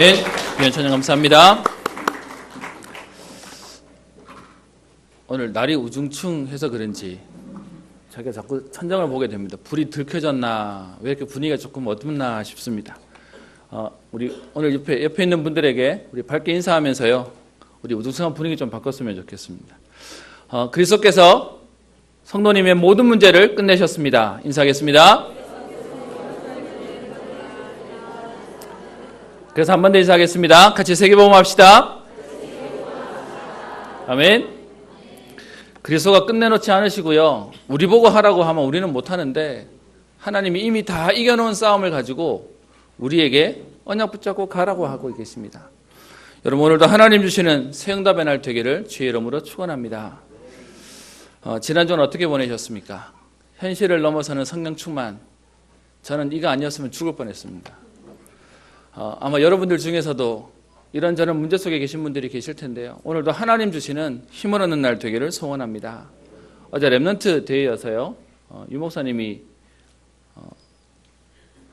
네, 위원 천장 감사합니다. 오늘 날이 우중충해서 그런지 자기가 자꾸 천장을 보게 됩니다. 불이 덜 켜졌나, 왜 이렇게 분위기가 조금 어둡나 싶습니다. 우리 오늘 옆에 있는 분들에게 우리 밝게 인사하면서요, 우리 우중충한 분위기 좀 바꿨으면 좋겠습니다. 그리스도께서 성도님의 모든 문제를 끝내셨습니다. 인사하겠습니다. 그래서 한 번 더 인사하겠습니다. 같이 세계복음합시다. 아멘. 그리스도가 끝내놓지 않으시고요, 우리 보고 하라고 하면 우리는 못하는데 하나님이 이미 다 이겨놓은 싸움을 가지고 우리에게 언약 붙잡고 가라고 하고 계십니다. 여러분, 오늘도 하나님 주시는 새 응답의 날 되기를 주의 이름으로 축원합니다. 지난주는 어떻게 보내셨습니까? 현실을 넘어서는 성령 충만. 저는 이거 아니었으면 죽을 뻔했습니다. 아마 여러분들 중에서도 이런저런 문제 속에 계신 분들이 계실 텐데요, 오늘도 하나님 주시는 힘을 얻는 날 되기를 소원합니다. 어제 렘넌트 대회여서요, 유 목사님이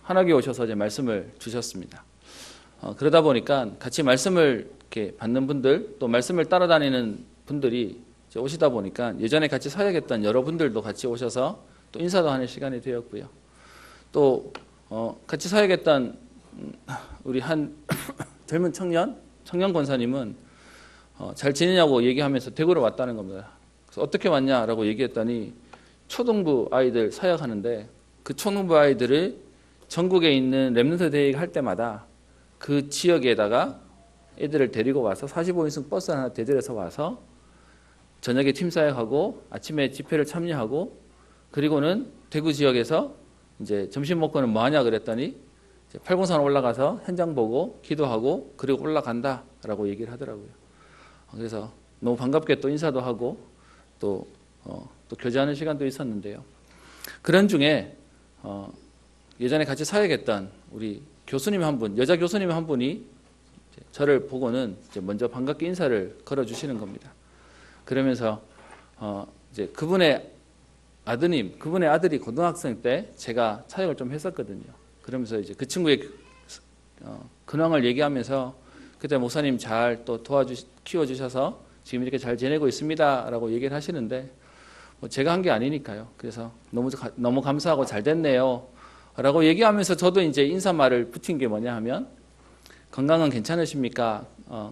한옥에 오셔서 이제 말씀을 주셨습니다. 그러다 보니까 같이 말씀을 이렇게 받는 분들, 또 말씀을 따라다니는 분들이 이제 오시다 보니까 예전에 같이 사역했던 여러분들도 같이 오셔서 또 인사도 하는 시간이 되었고요. 또 같이 사역했던 우리 한 젊은 청년 권사님은 잘 지내냐고 얘기하면서 대구로 왔다는 겁니다. 그래서 어떻게 왔냐라고 얘기했더니 초등부 아이들 사역하는데 그 초등부 아이들을 전국에 있는 렘넌트 대회 할 때마다 그 지역에다가 애들을 데리고 와서 45인승 버스 하나 대절해서 와서 저녁에 팀 사역하고 아침에 집회를 참여하고, 그리고는 대구 지역에서 이제 점심 먹고는 뭐 하냐 그랬더니 803 올라가서 현장 보고 기도하고 그리고 올라간다라고 얘기를 하더라고요. 그래서 너무 반갑게 또 인사도 하고 또 교제하는 시간도 있었는데요. 그런 중에 예전에 같이 사역했던 우리 교수님 한 분, 여자 교수님 한 분이 저를 보고는 이제 먼저 반갑게 인사를 걸어주시는 겁니다. 그러면서 이제 그분의 아들이 고등학생 때 제가 사역을 좀 했었거든요. 그러면서 이제 그 친구의 근황을 얘기하면서 그때 목사님 잘 또 키워주셔서 지금 이렇게 잘 지내고 있습니다라고 얘기를 하시는데, 뭐 제가 한 게 아니니까요. 그래서 너무 감사하고 잘 됐네요 라고 얘기하면서 저도 이제 인사말을 붙인 게 뭐냐 하면, 건강은 괜찮으십니까?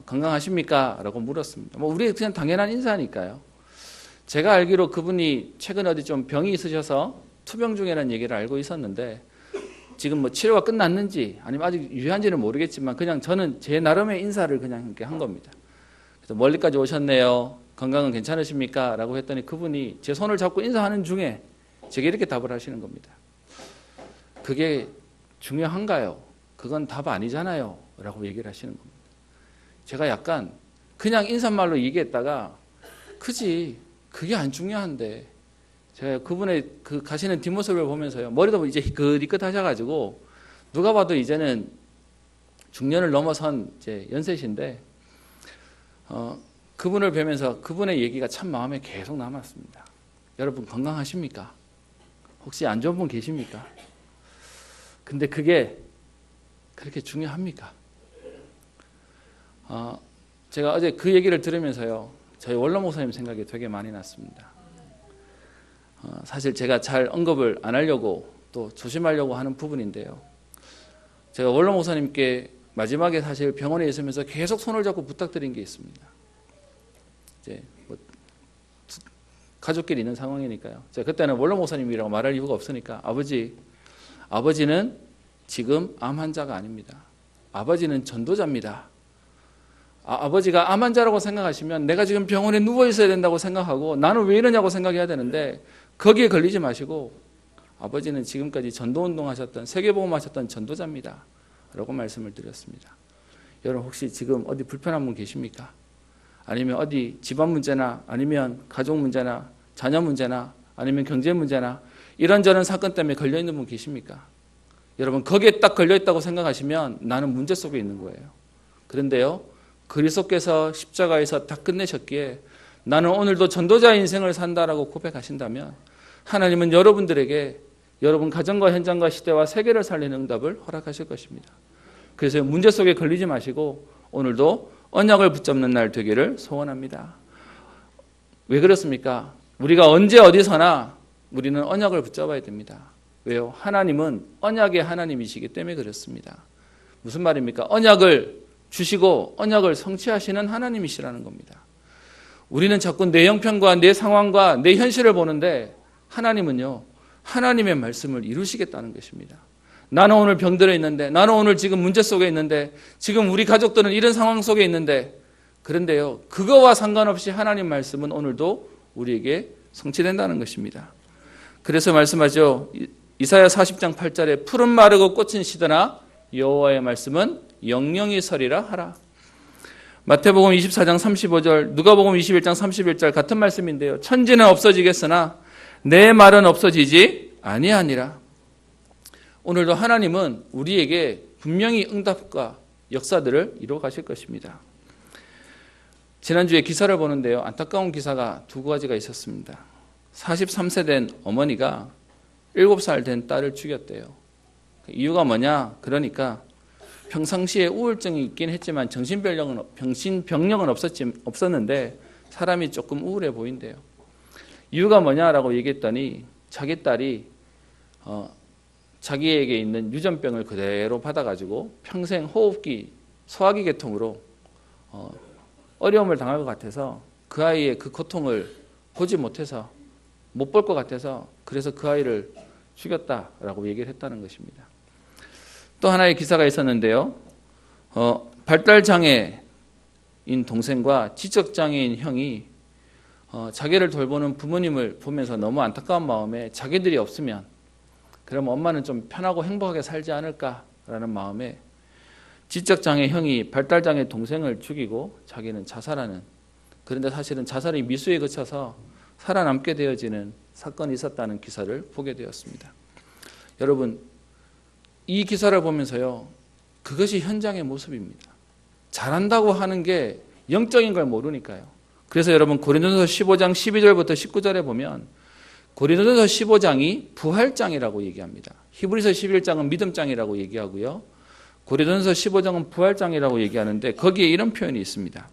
건강하십니까? 라고 물었습니다. 뭐 우리 그냥 당연한 인사니까요. 제가 알기로 그분이 최근 어디 좀 병이 있으셔서 투병 중이라는 얘기를 알고 있었는데, 지금 뭐 치료가 끝났는지 아니면 아직 유효한지는 모르겠지만 그냥 저는 제 나름의 인사를 그냥 이렇게 한 겁니다. 그래서 멀리까지 오셨네요. 건강은 괜찮으십니까? 라고 했더니 그분이 제 손을 잡고 인사하는 중에 제게 이렇게 답을 하시는 겁니다. 그게 중요한가요? 그건 답 아니잖아요. 라고 얘기를 하시는 겁니다. 제가 약간 그냥 인사말로 얘기했다가 그지 그게 안 중요한데 제가 그분의 그 가시는 뒷모습을 보면서요. 머리도 이제 그리끗하셔가지고 누가 봐도 이제는 중년을 넘어선 이제 연세신데 그분을 뵈면서 그분의 얘기가 참 마음에 계속 남았습니다. 여러분 건강하십니까? 혹시 안 좋은 분 계십니까? 근데 그게 그렇게 중요합니까? 제가 어제 그 얘기를 들으면서요. 저희 원로 목사님 생각이 되게 많이 났습니다. 사실 제가 잘 언급을 안 하려고 또 조심하려고 하는 부분인데요. 제가 원로 목사님께 마지막에 사실 병원에 있으면서 계속 손을 잡고 부탁드린 게 있습니다. 이제 뭐 가족끼리 있는 상황이니까요. 제가 그때는 원로 목사님이라고 말할 이유가 없으니까 아버지는 지금 암 환자가 아닙니다. 아버지는 전도자입니다. 아버지가 암 환자라고 생각하시면 내가 지금 병원에 누워 있어야 된다고 생각하고 나는 왜 이러냐고 생각해야 되는데 거기에 걸리지 마시고 아버지는 지금까지 전도운동 하셨던 세계복음 하셨던 전도자입니다. 라고 말씀을 드렸습니다. 여러분 혹시 지금 어디 불편한 분 계십니까? 아니면 어디 집안 문제나 아니면 가족 문제나 자녀 문제나 아니면 경제 문제나 이런저런 사건 때문에 걸려있는 분 계십니까? 여러분 거기에 딱 걸려있다고 생각하시면 나는 문제 속에 있는 거예요. 그런데요 그리스도께서 십자가에서 다 끝내셨기에 나는 오늘도 전도자 인생을 산다라고 고백하신다면 하나님은 여러분들에게 여러분 가정과 현장과 시대와 세계를 살리는 응답을 허락하실 것입니다. 그래서 문제 속에 걸리지 마시고 오늘도 언약을 붙잡는 날 되기를 소원합니다. 왜 그렇습니까? 우리가 언제 어디서나 우리는 언약을 붙잡아야 됩니다. 왜요? 하나님은 언약의 하나님이시기 때문에 그렇습니다. 무슨 말입니까? 언약을 주시고 언약을 성취하시는 하나님이시라는 겁니다. 우리는 자꾸 내 형편과 내 상황과 내 현실을 보는데 하나님은요. 하나님의 말씀을 이루시겠다는 것입니다. 나는 오늘 병들어 있는데 나는 오늘 지금 문제 속에 있는데 지금 우리 가족들은 이런 상황 속에 있는데 그런데요. 그거와 상관없이 하나님 말씀은 오늘도 우리에게 성취된다는 것입니다. 그래서 말씀하죠. 이사야 40장 8절에 푸른 마르고 꽃은 시드나 여호와의 말씀은 영영이 서리라 하라. 마태복음 24장 35절 누가복음 21장 31절 같은 말씀인데요. 천지는 없어지겠으나 내 말은 없어지지 아니하니라. 오늘도 하나님은 우리에게 분명히 응답과 역사들을 이루어 가실 것입니다. 지난주에 기사를 보는데요. 안타까운 기사가 두 가지가 있었습니다. 43세 된 어머니가 7살 된 딸을 죽였대요. 이유가 뭐냐? 그러니까 평상시에 우울증이 있긴 했지만 정신병력은 없었는데 사람이 조금 우울해 보인대요. 이유가 뭐냐라고 얘기했더니 자기 딸이 자기에게 있는 유전병을 그대로 받아가지고 평생 호흡기, 소화기 계통으로 어려움을 당할 것 같아서 그 아이의 그 고통을 보지 못해서 못 볼 것 같아서 그래서 그 아이를 죽였다라고 얘기를 했다는 것입니다. 또 하나의 기사가 있었는데요. 발달장애인 동생과 지적장애인 형이 자기를 돌보는 부모님을 보면서 너무 안타까운 마음에 자기들이 없으면 그러면 엄마는 좀 편하고 행복하게 살지 않을까라는 마음에 지적장애 형이 발달장애 동생을 죽이고 자기는 자살하는 그런데 사실은 자살이 미수에 그쳐서 살아남게 되어지는 사건이 있었다는 기사를 보게 되었습니다. 여러분 이 기사를 보면서요. 그것이 현장의 모습입니다. 잘한다고 하는 게 영적인 걸 모르니까요. 그래서 여러분 고린도전서 15장 12절부터 19절에 보면 고린도전서 15장이 부활장이라고 얘기합니다. 히브리서 11장은 믿음장이라고 얘기하고요. 고린도전서 15장은 부활장이라고 얘기하는데 거기에 이런 표현이 있습니다.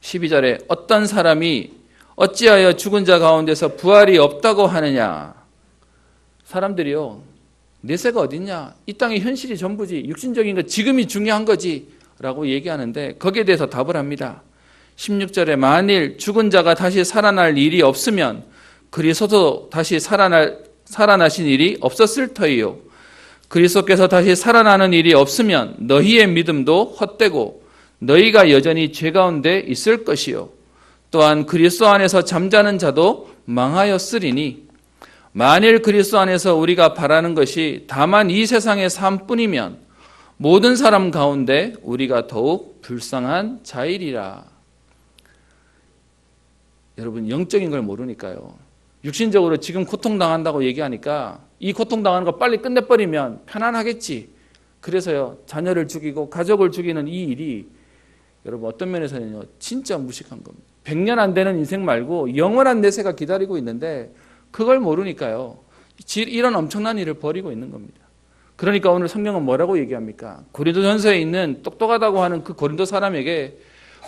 12절에 어떤 사람이 어찌하여 죽은 자 가운데서 부활이 없다고 하느냐. 사람들이요. 내세가 어딨냐. 이 땅의 현실이 전부지. 육신적인 거 지금이 중요한 거지. 라고 얘기하는데 거기에 대해서 답을 합니다. 16절에 만일 죽은 자가 다시 살아날 일이 없으면 그리스도도 다시 살아나신 일이 없었을 터이요. 그리스도께서 다시 살아나는 일이 없으면 너희의 믿음도 헛되고 너희가 여전히 죄 가운데 있을 것이요. 또한 그리스도 안에서 잠자는 자도 망하였으리니 만일 그리스도 안에서 우리가 바라는 것이 다만 이 세상의 삶뿐이면 모든 사람 가운데 우리가 더욱 불쌍한 자이리라. 여러분, 영적인 걸 모르니까요. 육신적으로 지금 고통당한다고 얘기하니까 이 고통당하는 거 빨리 끝내버리면 편안하겠지. 그래서요, 자녀를 죽이고 가족을 죽이는 이 일이 여러분 어떤 면에서는요, 진짜 무식한 겁니다. 100년 안 되는 인생 말고 영원한 내세가 기다리고 있는데 그걸 모르니까요, 이런 엄청난 일을 벌이고 있는 겁니다. 그러니까 오늘 성경은 뭐라고 얘기합니까? 고린도전서에 있는 똑똑하다고 하는 그 고린도 사람에게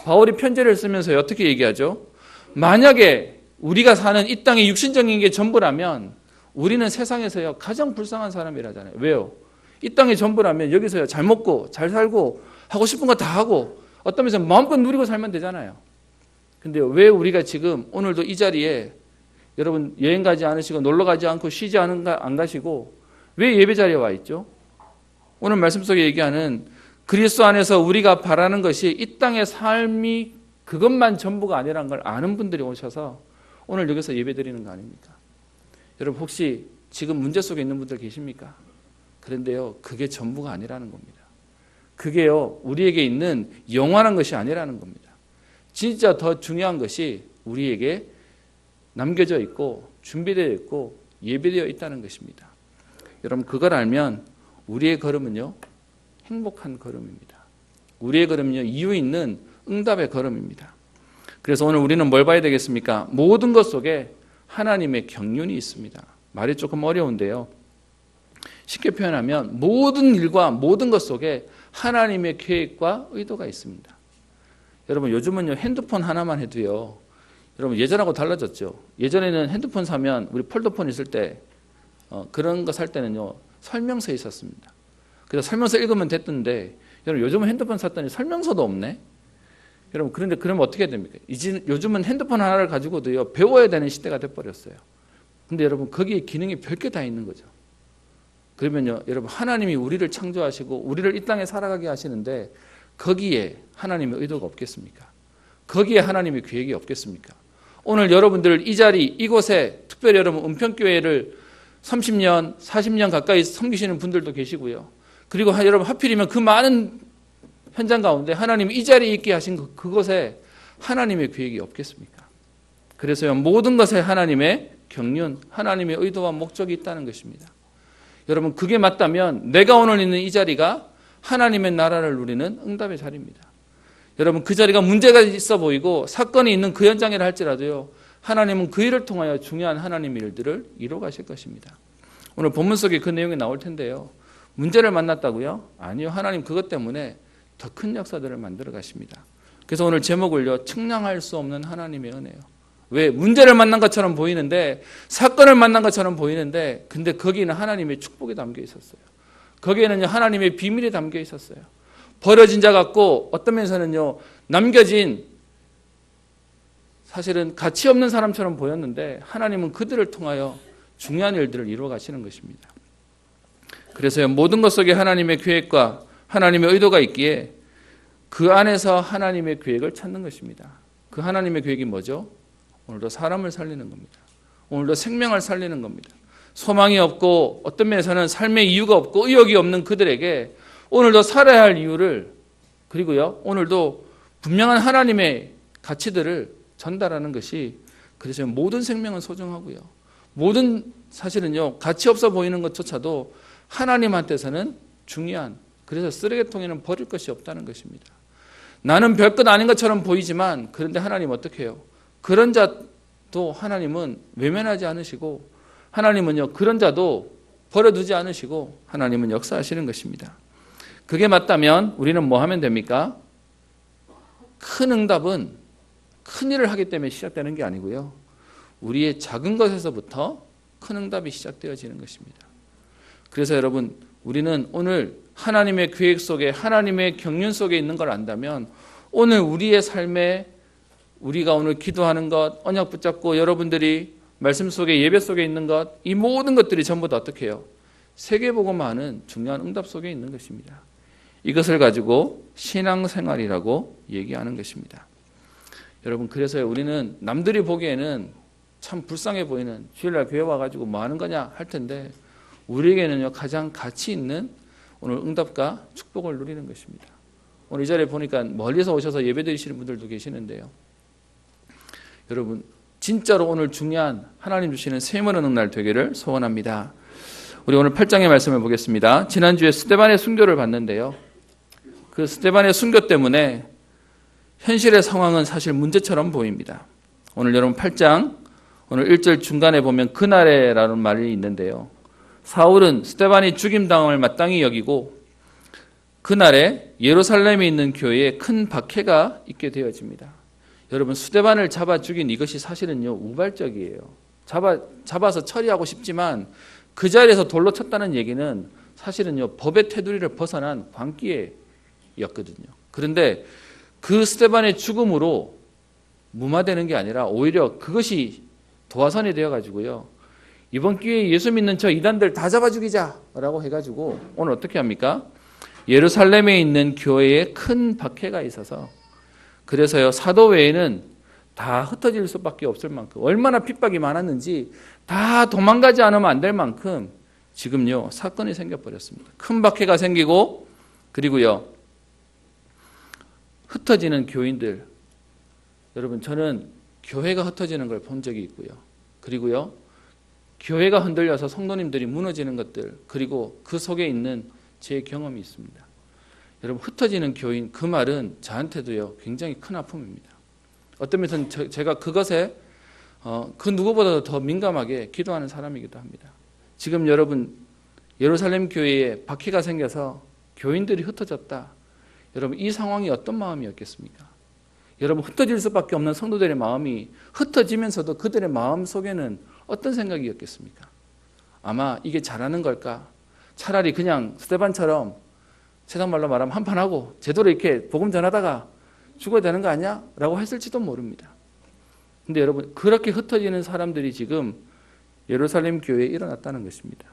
바울이 편지를 쓰면서 어떻게 얘기하죠? 만약에 우리가 사는 이 땅의 육신적인 게 전부라면 우리는 세상에서요 가장 불쌍한 사람이라잖아요. 왜요? 이 땅의 전부라면 여기서요 잘 먹고 잘 살고 하고 싶은 거 다 하고 어떤 면에서 마음껏 누리고 살면 되잖아요. 근데 왜 우리가 지금 오늘도 이 자리에 여러분 여행 가지 않으시고 놀러 가지 않고 쉬지 안 가시고 왜 예배 자리에 와 있죠? 오늘 말씀 속에 얘기하는 그리스도 안에서 우리가 바라는 것이 이 땅의 삶이 그것만 전부가 아니라는 걸 아는 분들이 오셔서 오늘 여기서 예배 드리는 거 아닙니까? 여러분 혹시 지금 문제 속에 있는 분들 계십니까? 그런데요, 그게 전부가 아니라는 겁니다. 그게요, 우리에게 있는 영원한 것이 아니라는 겁니다. 진짜 더 중요한 것이 우리에게 남겨져 있고 준비되어 있고 예배되어 있다는 것입니다. 여러분 그걸 알면 우리의 걸음은요 행복한 걸음입니다. 우리의 걸음은요 이유 있는 응답의 걸음입니다. 그래서 오늘 우리는 뭘 봐야 되겠습니까? 모든 것 속에 하나님의 경륜이 있습니다. 말이 조금 어려운데요, 쉽게 표현하면 모든 일과 모든 것 속에 하나님의 계획과 의도가 있습니다. 여러분 요즘은요 핸드폰 하나만 해도요, 여러분 예전하고 달라졌죠. 예전에는 핸드폰 사면 우리 폴더폰 있을 때 그런 거 살 때는요 설명서에 있었습니다. 그래서 설명서 읽으면 됐던데 여러분 요즘은 핸드폰 샀더니 설명서도 없네. 여러분 그런데 그러면 어떻게 됩니까? 요즘은 핸드폰 하나를 가지고도요 배워야 되는 시대가 돼버렸어요. 근데 여러분 거기에 기능이 별게 다 있는 거죠. 그러면요 여러분 하나님이 우리를 창조하시고 우리를 이 땅에 살아가게 하시는데 거기에 하나님의 의도가 없겠습니까? 거기에 하나님의 계획이 없겠습니까? 오늘 여러분들 이 자리 이곳에 특별히 여러분 은평교회를 30년 40년 가까이 섬기시는 분들도 계시고요. 그리고 여러분 하필이면 그 많은 현장 가운데 하나님이 이 자리에 있게 하신 그곳에 하나님의 계획이 없겠습니까? 그래서요 모든 것에 하나님의 경륜, 하나님의 의도와 목적이 있다는 것입니다. 여러분 그게 맞다면 내가 오늘 있는 이 자리가 하나님의 나라를 누리는 응답의 자리입니다. 여러분 그 자리가 문제가 있어 보이고 사건이 있는 그 현장이라 할지라도요 하나님은 그 일을 통하여 중요한 하나님의 일들을 이루어 가실 것입니다. 오늘 본문 속에 그 내용이 나올 텐데요, 문제를 만났다고요? 아니요, 하나님 그것 때문에 더 큰 역사들을 만들어 가십니다. 그래서 오늘 제목을요 측량할 수 없는 하나님의 은혜요. 왜? 문제를 만난 것처럼 보이는데 사건을 만난 것처럼 보이는데 근데 거기는 하나님의 축복이 담겨 있었어요. 거기에는 하나님의 비밀이 담겨 있었어요. 버려진 자 같고 어떤 면에서는요 남겨진 사실은 가치 없는 사람처럼 보였는데 하나님은 그들을 통하여 중요한 일들을 이루어 가시는 것입니다. 그래서요 모든 것 속에 하나님의 계획과 하나님의 의도가 있기에 그 안에서 하나님의 계획을 찾는 것입니다. 그 하나님의 계획이 뭐죠? 오늘도 사람을 살리는 겁니다. 오늘도 생명을 살리는 겁니다. 소망이 없고 어떤 면에서는 삶의 이유가 없고 의욕이 없는 그들에게 오늘도 살아야 할 이유를, 그리고요 오늘도 분명한 하나님의 가치들을 전달하는 것이, 그래서 모든 생명은 소중하고요 모든 사실은요 가치 없어 보이는 것조차도 하나님한테서는 중요한, 그래서 쓰레기통에는 버릴 것이 없다는 것입니다. 나는 별것 아닌 것처럼 보이지만 그런데 하나님 어떻게 해요? 그런 자도 하나님은 외면하지 않으시고 하나님은요 그런 자도 버려두지 않으시고 하나님은 역사하시는 것입니다. 그게 맞다면 우리는 뭐 하면 됩니까? 큰 응답은 큰 일을 하기 때문에 시작되는 게 아니고요, 우리의 작은 것에서부터 큰 응답이 시작되어지는 것입니다. 그래서 여러분 우리는 오늘 하나님의 계획 속에 하나님의 경륜 속에 있는 걸 안다면 오늘 우리의 삶에 우리가 오늘 기도하는 것, 언약 붙잡고 여러분들이 말씀 속에 예배 속에 있는 것, 이 모든 것들이 전부 다 어떻게 해요? 세계복음화하는 중요한 응답 속에 있는 것입니다. 이것을 가지고 신앙생활이라고 얘기하는 것입니다. 여러분 그래서 우리는 남들이 보기에는 참 불쌍해 보이는 주일날 교회 와가지고 뭐 하는 거냐 할 텐데 우리에게는요 가장 가치 있는 오늘 응답과 축복을 누리는 것입니다. 오늘 이 자리에 보니까 멀리서 오셔서 예배드리시는 분들도 계시는데요. 여러분 진짜로 오늘 중요한 하나님 주시는 셈을 얻는 날 되기를 소원합니다. 우리 오늘 8장의 말씀을 보겠습니다. 지난주에 스데반의 순교를 봤는데요. 그 스데반의 순교 때문에 현실의 상황은 사실 문제처럼 보입니다. 오늘 여러분 8장 오늘 1절 중간에 보면 그날에라는 말이 있는데요. 사울은 스데반이 죽임당함을 마땅히 여기고 그날에 예루살렘에 있는 교회에 큰 박해가 있게 되어집니다. 여러분 스데반을 잡아 죽인 이것이 사실은요 우발적이에요. 잡아서 처리하고 싶지만 그 자리에서 돌로 쳤다는 얘기는 사실은요 법의 테두리를 벗어난 광기회였거든요. 그런데 그 스데반의 죽음으로 무마되는 게 아니라 오히려 그것이 도화선이 되어가지고요. 이번 기회에 예수 믿는 저 이단들 다 잡아 죽이자라고 해가지고 오늘 어떻게 합니까? 예루살렘에 있는 교회에 큰 박해가 있어서 그래서요 사도 외에는 다 흩어질 수밖에 없을 만큼 얼마나 핍박이 많았는지 다 도망가지 않으면 안 될 만큼 지금요 사건이 생겨버렸습니다. 큰 박해가 생기고 그리고요 흩어지는 교인들 여러분 저는 교회가 흩어지는 걸 본 적이 있고요. 그리고요 교회가 흔들려서 성도님들이 무너지는 것들 그리고 그 속에 있는 제 경험이 있습니다. 여러분 흩어지는 교인 그 말은 저한테도요 굉장히 큰 아픔입니다. 어떤 면에서는 제가 그것에 그 누구보다도 더 민감하게 기도하는 사람이기도 합니다. 지금 여러분 예루살렘 교회에 박해가 생겨서 교인들이 흩어졌다. 여러분 이 상황이 어떤 마음이었겠습니까? 여러분 흩어질 수밖에 없는 성도들의 마음이 흩어지면서도 그들의 마음 속에는 어떤 생각이었겠습니까? 아마 이게 잘하는 걸까? 차라리 그냥 스데반처럼 세상 말로 말하면 한판하고 제대로 이렇게 복음 전하다가 죽어야 되는 거 아니야? 라고 했을지도 모릅니다. 근데 여러분 그렇게 흩어지는 사람들이 지금 예루살렘 교회에 일어났다는 것입니다.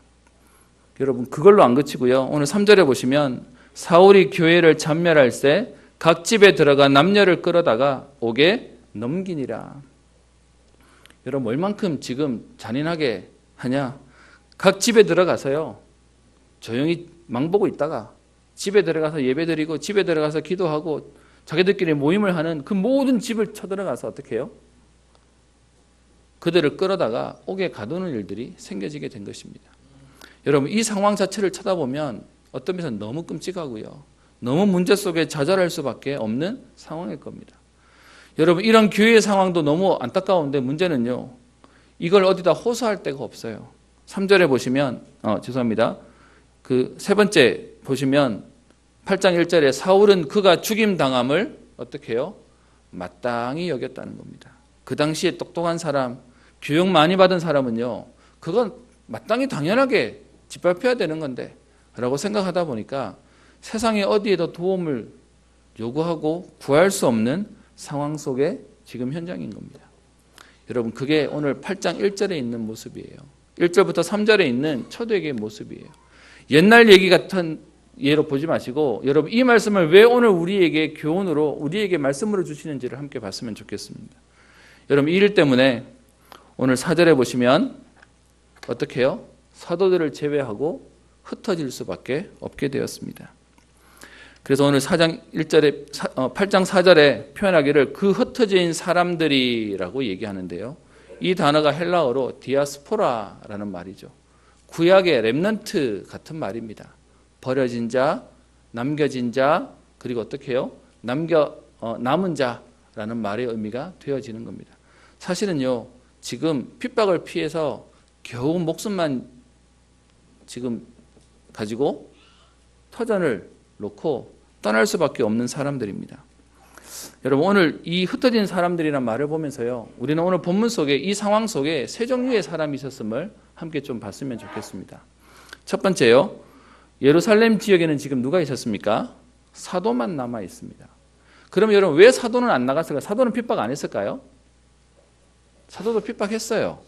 여러분 그걸로 안 그치고요. 오늘 3절에 보시면 사울이 교회를 잔멸할 때 각 집에 들어가 남녀를 끌어다가 옥에 넘기니라. 여러분 얼만큼 지금 잔인하게 하냐? 각 집에 들어가서요. 조용히 망보고 있다가 집에 들어가서 예배드리고 집에 들어가서 기도하고 자기들끼리 모임을 하는 그 모든 집을 쳐들어가서 어떻게 해요? 그들을 끌어다가 옥에 가두는 일들이 생겨지게 된 것입니다. 여러분 이 상황 자체를 쳐다보면 어떤 면에서 너무 끔찍하고요. 너무 문제 속에 좌절할 수밖에 없는 상황일 겁니다. 여러분 이런 교회의 상황도 너무 안타까운데 문제는요. 이걸 어디다 호소할 데가 없어요. 3절에 보시면 죄송합니다. 그 세 번째 보시면 8장 1절에 사울은 그가 죽임당함을 어떻게 해요? 마땅히 여겼다는 겁니다. 그 당시에 똑똑한 사람, 교육 많이 받은 사람은요. 그건 마땅히 당연하게 짓밟혀야 되는 건데 라고 생각하다 보니까 세상에 어디에도 도움을 요구하고 구할 수 없는 상황 속에 지금 현장인 겁니다. 여러분 그게 오늘 8장 1절에 있는 모습이에요. 1절부터 3절에 있는 초대교회의 모습이에요. 옛날 얘기 같은 예로 보지 마시고 여러분 이 말씀을 왜 오늘 우리에게 교훈으로 우리에게 말씀으로 주시는지를 함께 봤으면 좋겠습니다. 여러분 이 일 때문에 오늘 4절에 보시면 어떻게 해요? 사도들을 제외하고 흩어질 수밖에 없게 되었습니다. 그래서 오늘 8장 4절에 표현하기를 그 흩어진 사람들이라고 얘기하는데요. 이 단어가 헬라어로 디아스포라라는 말이죠. 구약의 렘넌트 같은 말입니다. 버려진 자, 남겨진 자, 그리고 어떻게 해요? 남은 자라는 말의 의미가 되어지는 겁니다. 사실은요, 지금 핍박을 피해서 겨우 목숨만 지금 가지고 터전을 놓고 떠날 수밖에 없는 사람들입니다. 여러분 오늘 이 흩어진 사람들이란 말을 보면서요. 우리는 오늘 본문 속에 이 상황 속에 세 종류의 사람이 있었음을 함께 좀 봤으면 좋겠습니다. 첫 번째요. 예루살렘 지역에는 지금 누가 있었습니까? 사도만 남아 있습니다. 그럼 여러분 왜 사도는 안 나갔을까요? 사도는 핍박 안 했을까요? 사도도 핍박했어요.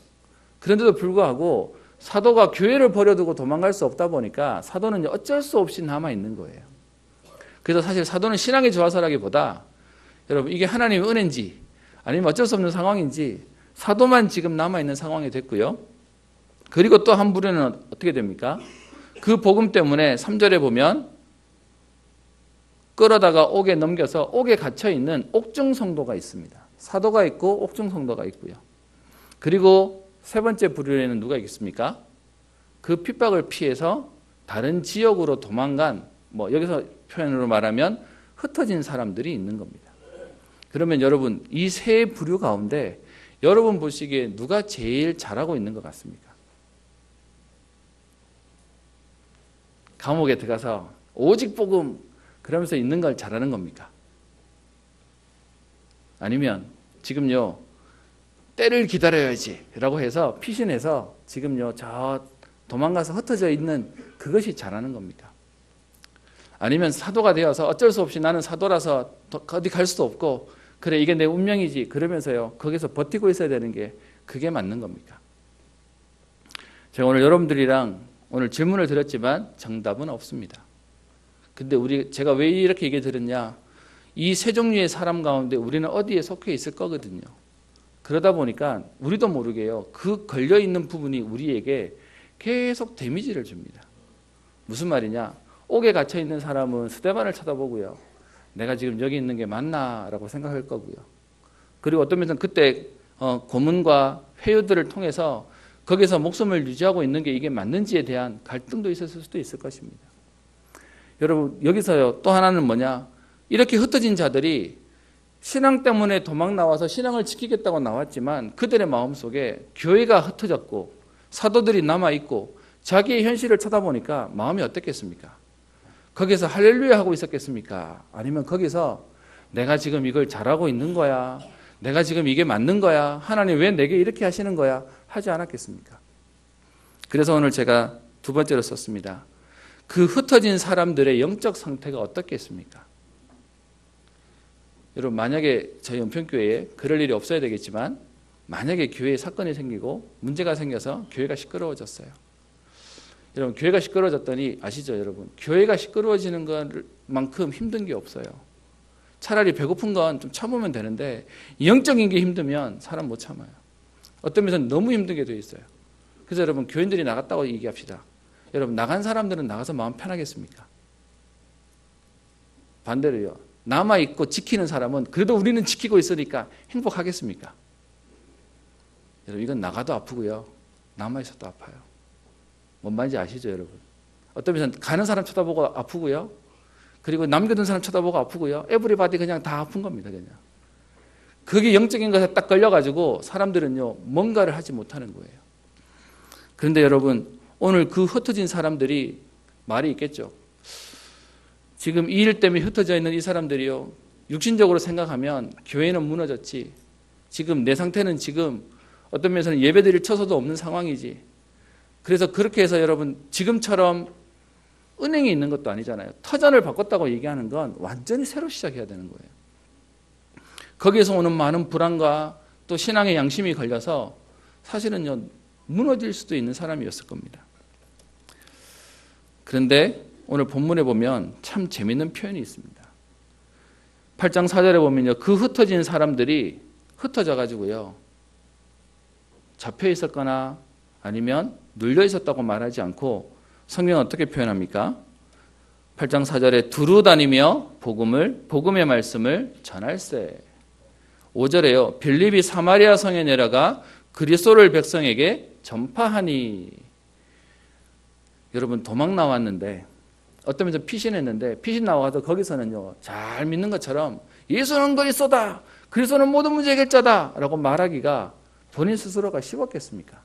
그런데도 불구하고 사도가 교회를 버려두고 도망갈 수 없다 보니까 사도는 어쩔 수 없이 남아 있는 거예요. 그래서 사실 사도는 신앙이 좋아서라기보다 여러분 이게 하나님의 은혜인지 아니면 어쩔 수 없는 상황인지 사도만 지금 남아있는 상황이 됐고요. 그리고 또 한 부류는 어떻게 됩니까? 그 복음 때문에 3절에 보면 끌어다가 옥에 넘겨서 옥에 갇혀 있는 옥중 성도가 있습니다. 사도가 있고 옥중 성도가 있고요. 그리고 세 번째 부류에는 누가 있겠습니까? 그 핍박을 피해서 다른 지역으로 도망간, 여기서 표현으로 말하면 흩어진 사람들이 있는 겁니다. 그러면 여러분, 이 세 부류 가운데 여러분 보시기에 누가 제일 잘하고 있는 것 같습니까? 감옥에 들어가서 오직 복음 그러면서 있는 걸 잘하는 겁니까? 아니면 지금요, 때를 기다려야지 라고 해서 피신해서 지금요, 저 도망가서 흩어져 있는 그것이 잘하는 겁니까? 아니면 사도가 되어서 어쩔 수 없이 나는 사도라서 어디 갈 수도 없고 그래 이게 내 운명이지 그러면서요, 거기서 버티고 있어야 되는 게 그게 맞는 겁니까? 제가 오늘 여러분들이랑 오늘 질문을 드렸지만 정답은 없습니다. 근데 제가 왜 이렇게 얘기 드렸냐, 이 세 종류의 사람 가운데 우리는 어디에 속해 있을 거거든요. 그러다 보니까 우리도 모르게요, 그 걸려있는 부분이 우리에게 계속 데미지를 줍니다. 무슨 말이냐, 옥에 갇혀 있는 사람은 스데반을 쳐다보고요, 내가 지금 여기 있는 게 맞나 라고 생각할 거고요. 그리고 어떤 면에서는 그때 고문과 회유들을 통해서 거기서 목숨을 유지하고 있는 게 이게 맞는지에 대한 갈등도 있었을 수도 있을 것입니다. 여러분, 여기서요, 또 하나는 뭐냐, 이렇게 흩어진 자들이 신앙 때문에 도망 나와서 신앙을 지키겠다고 나왔지만 그들의 마음속에 교회가 흩어졌고 사도들이 남아있고 자기의 현실을 쳐다보니까 마음이 어떻겠습니까? 거기서 할렐루야 하고 있었겠습니까? 아니면 거기서 내가 지금 이걸 잘하고 있는 거야, 내가 지금 이게 맞는 거야, 하나님 왜 내게 이렇게 하시는 거야 하지 않았겠습니까? 그래서 오늘 제가 두 번째로 썼습니다. 그 흩어진 사람들의 영적 상태가 어떻겠습니까? 여러분, 만약에 저희 연평교회에 그럴 일이 없어야 되겠지만 만약에 교회에 사건이 생기고 문제가 생겨서 교회가 시끄러워졌어요. 여러분, 교회가 시끄러워졌더니 아시죠 여러분? 교회가 시끄러워지는 것만큼 힘든 게 없어요. 차라리 배고픈 건 좀 참으면 되는데 영적인 게 힘들면 사람 못 참아요. 어떤 면에서는 너무 힘들게 돼 있어요. 그래서 여러분, 교인들이 나갔다고 얘기합시다. 여러분, 나간 사람들은 나가서 마음 편하겠습니까? 반대로요, 남아있고 지키는 사람은 그래도 우리는 지키고 있으니까 행복하겠습니까? 여러분, 이건 나가도 아프고요, 남아있어도 아파요. 뭔 말인지 아시죠 여러분? 어떤 면에서는 가는 사람 쳐다보고 아프고요, 그리고 남겨둔 사람 쳐다보고 아프고요, 에브리바디 그냥 다 아픈 겁니다. 그냥 그게 영적인 것에 딱 걸려가지고 사람들은요 뭔가를 하지 못하는 거예요. 그런데 여러분, 오늘 그 흩어진 사람들이 말이 있겠죠. 지금 이 일 때문에 흩어져 있는 이 사람들이요, 육신적으로 생각하면 교회는 무너졌지, 지금 내 상태는 지금 어떤 면에서는 예배드릴 처소도 없는 상황이지, 그래서 그렇게 해서 여러분, 지금처럼 은행이 있는 것도 아니잖아요. 터전을 바꿨다고 얘기하는 건 완전히 새로 시작해야 되는 거예요. 거기에서 오는 많은 불안과 또 신앙의 양심이 걸려서 사실은요 무너질 수도 있는 사람이었을 겁니다. 그런데 오늘 본문에 보면 참 재미있는 표현이 있습니다. 8장 4절에 보면요, 그 흩어진 사람들이 흩어져 가지고요 잡혀 있었거나 아니면 눌려 있었다고 말하지 않고 성경은 어떻게 표현합니까? 8장 4절에 두루 다니며 복음의 말씀을 전할세. 5절에요, 빌립이 사마리아 성에 내려가 그리스도를 백성에게 전파하니. 여러분, 도망 나왔는데 어떤 면에서 피신했는데 피신 나와서 거기서는요 잘 믿는 것처럼 예수는 그리스도다, 그리스도는 모든 문제 해결자다 라고 말하기가 본인 스스로가 쉬웠겠습니까?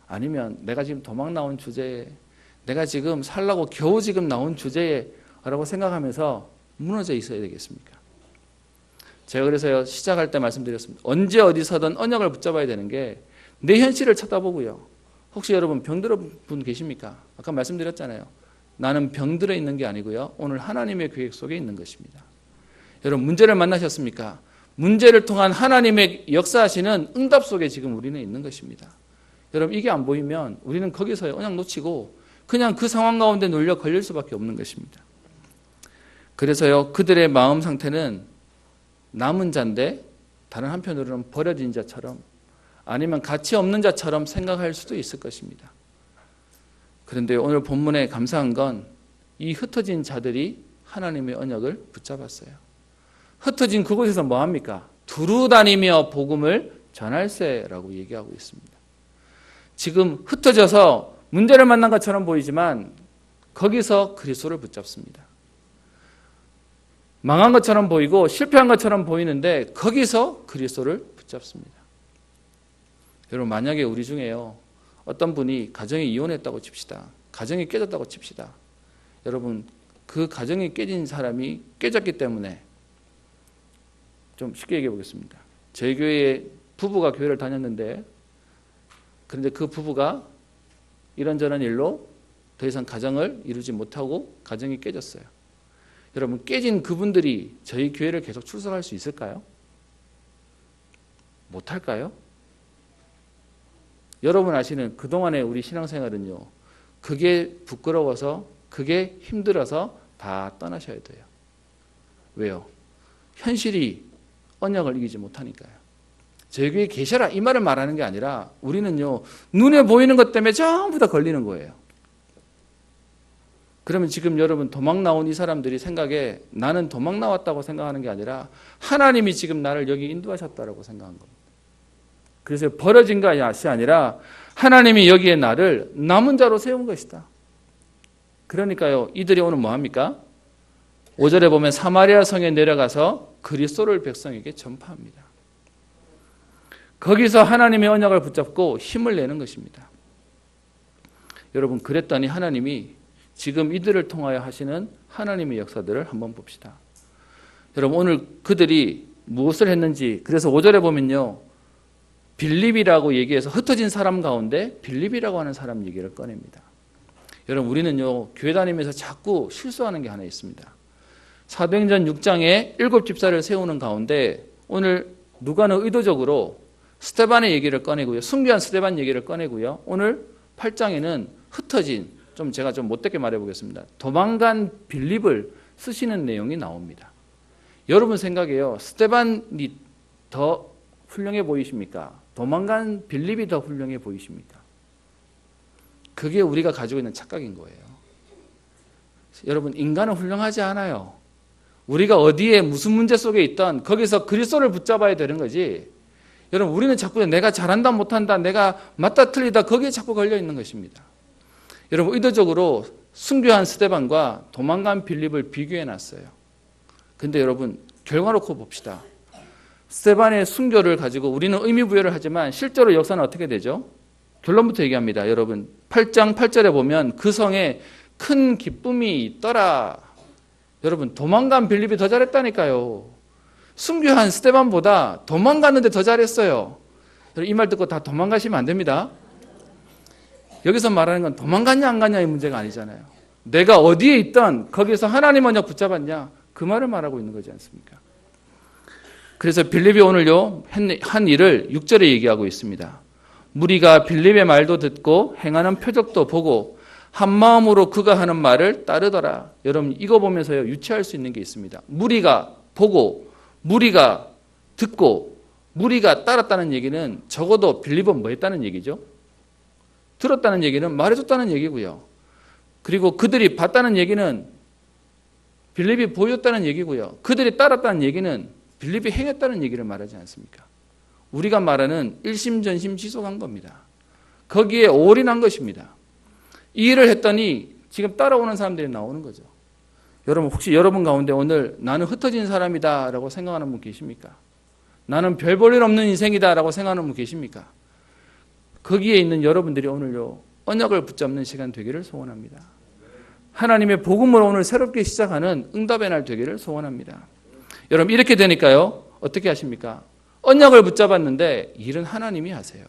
아니면 내가 지금 도망 나온 주제에, 내가 지금 살라고 겨우 지금 나온 주제에 라고 생각하면서 무너져 있어야 되겠습니까? 제가 그래서요 시작할 때 말씀드렸습니다. 언제 어디서든 언약을 붙잡아야 되는 게 내 현실을 쳐다보고요. 혹시 여러분 병들은 분 계십니까? 아까 말씀드렸잖아요. 나는 병들어 있는 게 아니고요, 오늘 하나님의 계획 속에 있는 것입니다. 여러분, 문제를 만나셨습니까? 문제를 통한 하나님의 역사하시는 응답 속에 지금 우리는 있는 것입니다. 여러분, 이게 안 보이면 우리는 거기서 언약 놓치고 그냥 그 상황 가운데 눌려 걸릴 수밖에 없는 것입니다. 그래서요 그들의 마음 상태는 남은 자인데 다른 한편으로는 버려진 자처럼 아니면 가치 없는 자처럼 생각할 수도 있을 것입니다. 그런데 오늘 본문에 감사한 건 이 흩어진 자들이 하나님의 언약을 붙잡았어요. 흩어진 그곳에서 뭐합니까? 두루 다니며 복음을 전할세라고 얘기하고 있습니다. 지금 흩어져서 문제를 만난 것처럼 보이지만 거기서 그리스도를 붙잡습니다. 망한 것처럼 보이고 실패한 것처럼 보이는데 거기서 그리스도를 붙잡습니다. 여러분, 만약에 우리 중에요, 어떤 분이 가정이 이혼했다고 칩시다. 가정이 깨졌다고 칩시다. 여러분, 그 가정이 깨진 사람이 깨졌기 때문에, 좀 쉽게 얘기해 보겠습니다. 저희 교회에 부부가 교회를 다녔는데, 그런데 그 부부가 이런저런 일로 더 이상 가정을 이루지 못하고 가정이 깨졌어요. 여러분, 깨진 그분들이 저희 교회를 계속 출석할 수 있을까요? 못할까요? 여러분 아시는 그동안의 우리 신앙생활은요, 그게 부끄러워서, 그게 힘들어서 다 떠나셔야 돼요. 왜요? 현실이 언약을 이기지 못하니까요. 저희 교회에 계셔라 이 말을 말하는 게 아니라 우리는요, 눈에 보이는 것 때문에 전부 다 걸리는 거예요. 그러면 지금 여러분, 도망 나온 이 사람들이 생각에 나는 도망 나왔다고 생각하는 게 아니라 하나님이 지금 나를 여기 인도하셨다라고 생각한 겁니다. 그래서 벌어진 것이 아니라 하나님이 여기에 나를 남은 자로 세운 것이다. 그러니까요, 이들이 오늘 뭐합니까? 5절에 보면 사마리아 성에 내려가서 그리스도를 백성에게 전파합니다. 거기서 하나님의 언약을 붙잡고 힘을 내는 것입니다. 여러분, 그랬더니 하나님이 지금 이들을 통하여 하시는 하나님의 역사들을 한번 봅시다. 여러분, 오늘 그들이 무엇을 했는지, 그래서 5절에 보면요, 빌립이라고 얘기해서 흩어진 사람 가운데 빌립이라고 하는 사람 얘기를 꺼냅니다. 여러분, 우리는요, 교회 다니면서 자꾸 실수하는 게 하나 있습니다. 사도행전 6장에 7집사를 세우는 가운데 오늘 누가는 의도적으로 스데반의 얘기를 꺼내고요, 순교한 스데반 얘기를 꺼내고요, 오늘 8장에는 흩어진, 좀 제가 좀 못되게 말해보겠습니다, 도망간 빌립을 쓰시는 내용이 나옵니다. 여러분 생각에요, 스데반이 더 훌륭해 보이십니까? 도망간 빌립이 더 훌륭해 보이십니까? 그게 우리가 가지고 있는 착각인 거예요. 여러분, 인간은 훌륭하지 않아요. 우리가 어디에 무슨 문제 속에 있던 거기서 그리스도를 붙잡아야 되는 거지. 여러분, 우리는 자꾸 내가 잘한다 못한다, 내가 맞다 틀리다, 거기에 자꾸 걸려 있는 것입니다. 여러분, 의도적으로 순교한 스데반과 도망간 빌립을 비교해 놨어요. 근데 여러분, 결과 놓고 봅시다. 스데반의 순교를 가지고 우리는 의미부여를 하지만 실제로 역사는 어떻게 되죠? 결론부터 얘기합니다. 여러분, 8장 8절에 보면 그 성에 큰 기쁨이 있더라. 여러분, 도망간 빌립이 더 잘했다니까요. 순교한 스데반보다 도망갔는데 더 잘했어요. 이 말 듣고 다 도망가시면 안 됩니다. 여기서 말하는 건 도망갔냐 안 갔냐의 문제가 아니잖아요. 내가 어디에 있던 거기서 하나님 언약 붙잡았냐, 그 말을 말하고 있는 거지 않습니까? 그래서 빌립이 오늘요 한 일을 6절에 얘기하고 있습니다. 무리가 빌립의 말도 듣고 행하는 표적도 보고 한 마음으로 그가 하는 말을 따르더라. 여러분, 이거 보면서요 유추할 수 있는 게 있습니다. 무리가 보고, 무리가 듣고, 무리가 따랐다는 얘기는 적어도 빌립은 뭐 했다는 얘기죠? 들었다는 얘기는 말해줬다는 얘기고요. 그리고 그들이 봤다는 얘기는 빌립이 보였다는 얘기고요. 그들이 따랐다는 얘기는 빌립이 행했다는 얘기를 말하지 않습니까? 우리가 말하는 일심전심지속한 겁니다. 거기에 올인한 것입니다. 이 일을 했더니 지금 따라오는 사람들이 나오는 거죠. 여러분, 혹시 여러분 가운데 오늘 나는 흩어진 사람이다 라고 생각하는 분 계십니까? 나는 별 볼 일 없는 인생이다 라고 생각하는 분 계십니까? 거기에 있는 여러분들이 오늘요 언약을 붙잡는 시간 되기를 소원합니다. 하나님의 복음으로 오늘 새롭게 시작하는 응답의 날 되기를 소원합니다. 여러분, 이렇게 되니까요 어떻게 하십니까? 언약을 붙잡았는데 일은 하나님이 하세요.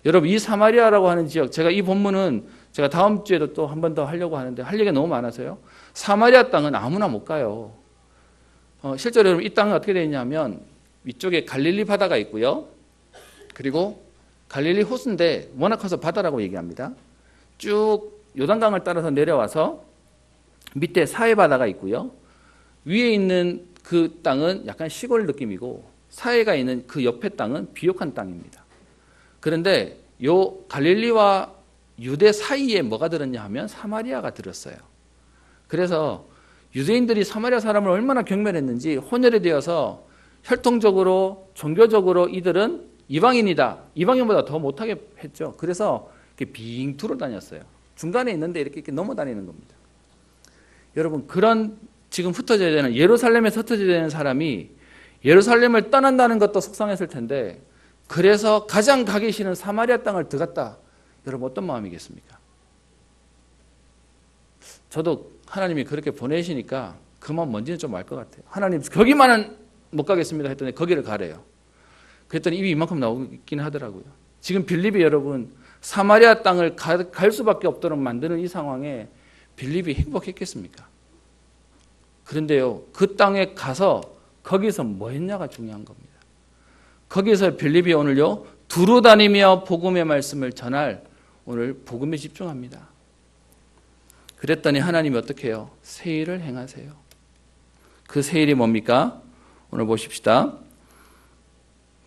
여러분, 이 사마리아라고 하는 지역, 제가 이 본문은 제가 다음 주에도 또 한 번 더 하려고 하는데 할 얘기가 너무 많아서요. 사마리아 땅은 아무나 못 가요. 실제로 여러분, 이 땅은 어떻게 되어 있냐면 위쪽에 갈릴리 바다가 있고요. 그리고 갈릴리 호수인데 워낙 커서 바다라고 얘기합니다. 쭉 요단강을 따라서 내려와서 밑에 사해바다가 있고요. 위에 있는 그 땅은 약간 시골 느낌이고 사해가 있는 그 옆에 땅은 비옥한 땅입니다. 그런데 요 갈릴리와 유대 사이에 뭐가 들었냐 하면 사마리아가 들었어요. 그래서 유대인들이 사마리아 사람을 얼마나 경멸했는지 혼혈이 되어서 혈통적으로 종교적으로 이들은 이방인이다. 이방인보다 더 못하게 했죠. 그래서 이렇게 빙 둘러 다녔어요. 중간에 있는데 이렇게 넘어다니는 겁니다. 여러분, 그런 지금 흩어져야 되는, 예루살렘에서 흩어져야 되는 사람이 예루살렘을 떠난다는 것도 속상했을 텐데, 그래서 가장 가기 싫은 사마리아 땅을 들어갔다. 여러분, 어떤 마음이겠습니까? 저도 하나님이 그렇게 보내시니까 그 마음 뭔지는 좀 알 것 같아요. 하나님, 거기만은 못 가겠습니다 했더니 거기를 가래요. 그랬더니 입이 이만큼 나오긴 하더라고요. 지금 빌립이 여러분, 사마리아 땅을 갈 수밖에 없도록 만드는 이 상황에 빌립이 행복했겠습니까? 그런데요, 그 땅에 가서 거기서 뭐 했냐가 중요한 겁니다. 거기서 빌립이 오늘요, 두루 다니며 복음의 말씀을 전할 오늘 복음에 집중합니다. 그랬더니 하나님이 어떻게 해요? 새 일을 행하세요. 그 새 일이 뭡니까? 오늘 보십시다.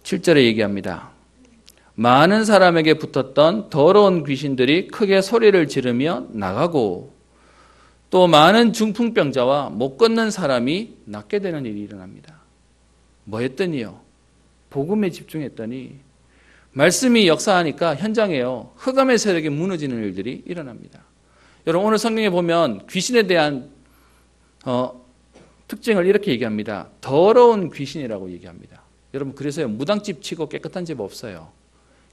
7절에 얘기합니다. 많은 사람에게 붙었던 더러운 귀신들이 크게 소리를 지르며 나가고, 또 많은 중풍병자와 못 걷는 사람이 낫게 되는 일이 일어납니다. 뭐 했더니요? 복음에 집중했더니 말씀이 역사하니까 현장에요, 흑암의 세력이 무너지는 일들이 일어납니다. 여러분, 오늘 성경에 보면 귀신에 대한 특징을 이렇게 얘기합니다. 더러운 귀신이라고 얘기합니다. 여러분, 그래서요, 무당집 치고 깨끗한 집 없어요.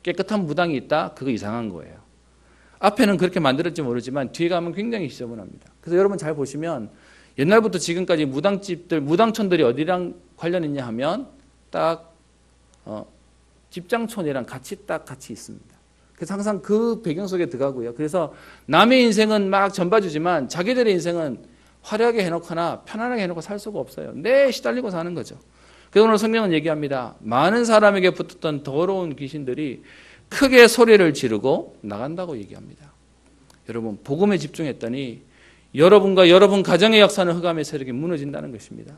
깨끗한 무당이 있다? 그거 이상한 거예요. 앞에는 그렇게 만들었지 모르지만 뒤에 가면 굉장히 지저분합니다. 그래서 여러분 잘 보시면 옛날부터 지금까지 무당집들, 무당촌들이 어디랑 관련 있냐 하면 딱 집장촌이랑 같이 있습니다. 그래서 항상 그 배경 속에 들어가고요. 그래서 남의 인생은 막 전봐주지만 자기들의 인생은 화려하게 해놓거나 편안하게 해놓고 살 수가 없어요. 내 시달리고 사는 거죠. 그래서 오늘 성경은 얘기합니다. 많은 사람에게 붙었던 더러운 귀신들이 크게 소리를 지르고 나간다고 얘기합니다. 여러분, 복음에 집중했더니 여러분과 여러분 가정의 역사는 흑암의 세력이 무너진다는 것입니다.